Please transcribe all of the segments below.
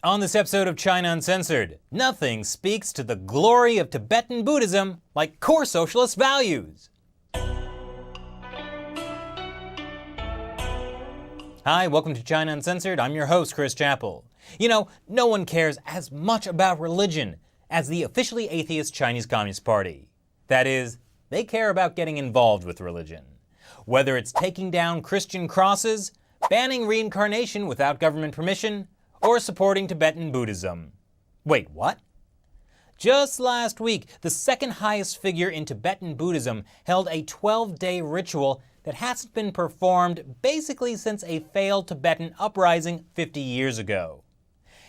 On this episode of China Uncensored, nothing speaks to the glory of Tibetan Buddhism like core socialist values. Hi, welcome to China Uncensored. I'm your host, Chris Chappell. You know, no one cares as much about religion as the officially atheist Chinese Communist Party. That is, they care about getting involved with religion. Whether it's taking down Christian crosses, banning reincarnation without government permission, or supporting Tibetan Buddhism. Wait, what? Just last week, the second highest figure in Tibetan Buddhism held a 12-day ritual that hasn't been performed basically since a failed Tibetan uprising 50 years ago.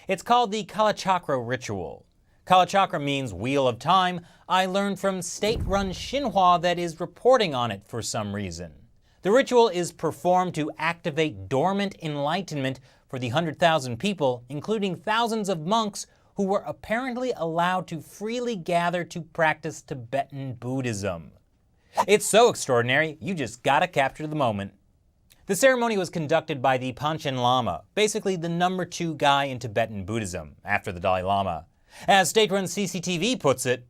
It's called the Kalachakra ritual. Kalachakra means wheel of time. I learned from state-run Xinhua that is reporting on it for some reason. The ritual is performed to activate dormant enlightenment for the 100,000 people, including thousands of monks who were apparently allowed to freely gather to practice Tibetan Buddhism. It's so extraordinary, you just gotta capture the moment. The ceremony was conducted by the Panchen Lama, basically the number 2 guy in Tibetan Buddhism, after the Dalai Lama. As state-run CCTV puts it,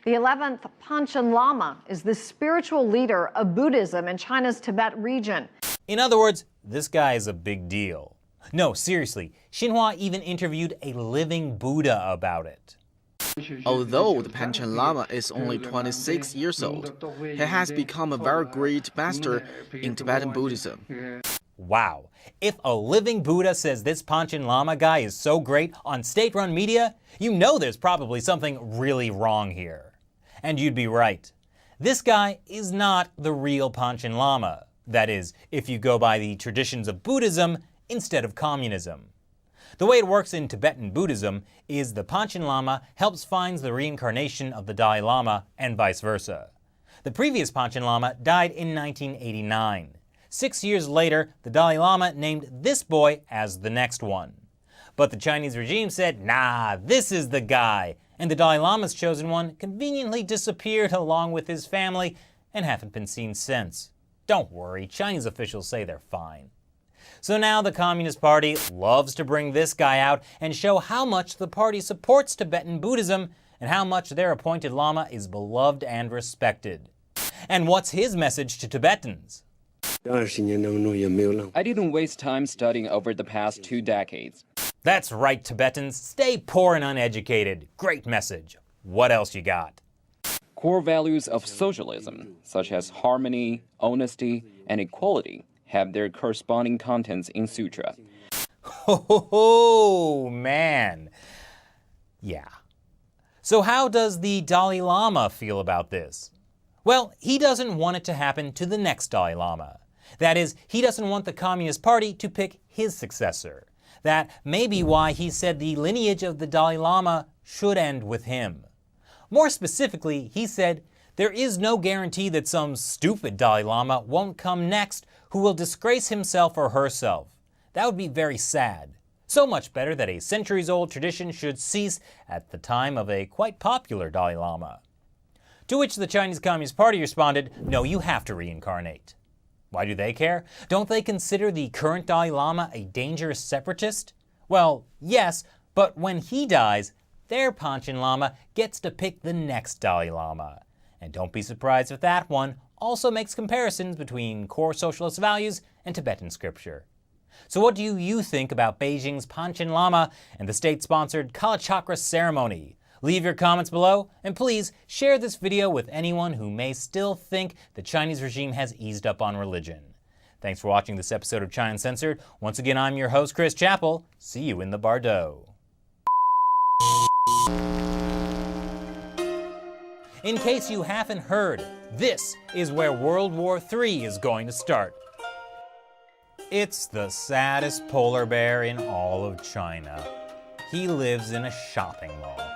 the 11th Panchen Lama is the spiritual leader of Buddhism in China's Tibet region. In other words, this guy is a big deal. No, seriously, Xinhua even interviewed a living Buddha about it. Although the Panchen Lama is only 26 years old, he has become a very great master in Tibetan Buddhism. Wow, if a living Buddha says this Panchen Lama guy is so great on state-run media, you know there's probably something really wrong here. And you'd be right. This guy is not the real Panchen Lama. That is, if you go by the traditions of Buddhism instead of communism. The way it works in Tibetan Buddhism is the Panchen Lama helps find the reincarnation of the Dalai Lama and vice versa. The previous Panchen Lama died in 1989. 6 years later, the Dalai Lama named this boy as the next one. But the Chinese regime said, nah, this is the guy, and the Dalai Lama's chosen one conveniently disappeared along with his family and haven't been seen since. Don't worry, Chinese officials say they're fine. So now the Communist Party loves to bring this guy out and show how much the party supports Tibetan Buddhism and how much their appointed Lama is beloved and respected. And what's his message to Tibetans? I didn't waste time studying over the past 2 decades. That's right, Tibetans. Stay poor and uneducated. Great message. What else you got? Core values of socialism, such as harmony, honesty, and equality, have their corresponding contents in Sutra. Oh, man. Yeah. So how does the Dalai Lama feel about this? Well, he doesn't want it to happen to the next Dalai Lama. That is, he doesn't want the Communist Party to pick his successor. That may be why he said the lineage of the Dalai Lama should end with him. More specifically, he said, there is no guarantee that some stupid Dalai Lama won't come next who will disgrace himself or herself. That would be very sad. So much better that a centuries-old tradition should cease at the time of a quite popular Dalai Lama. To which the Chinese Communist Party responded, no, you have to reincarnate. Why do they care? Don't they consider the current Dalai Lama a dangerous separatist? Well, yes, but when he dies, their Panchen Lama gets to pick the next Dalai Lama. And don't be surprised if that one also makes comparisons between core socialist values and Tibetan scripture. So what do you think about Beijing's Panchen Lama and the state-sponsored Kalachakra ceremony? Leave your comments below, and please share this video with anyone who may still think the Chinese regime has eased up on religion. Thanks for watching this episode of China Uncensored. Once again, I'm your host, Chris Chappell. See you in the Bardo. In case you haven't heard, this is where World War III is going to start. It's the saddest polar bear in all of China. He lives in a shopping mall.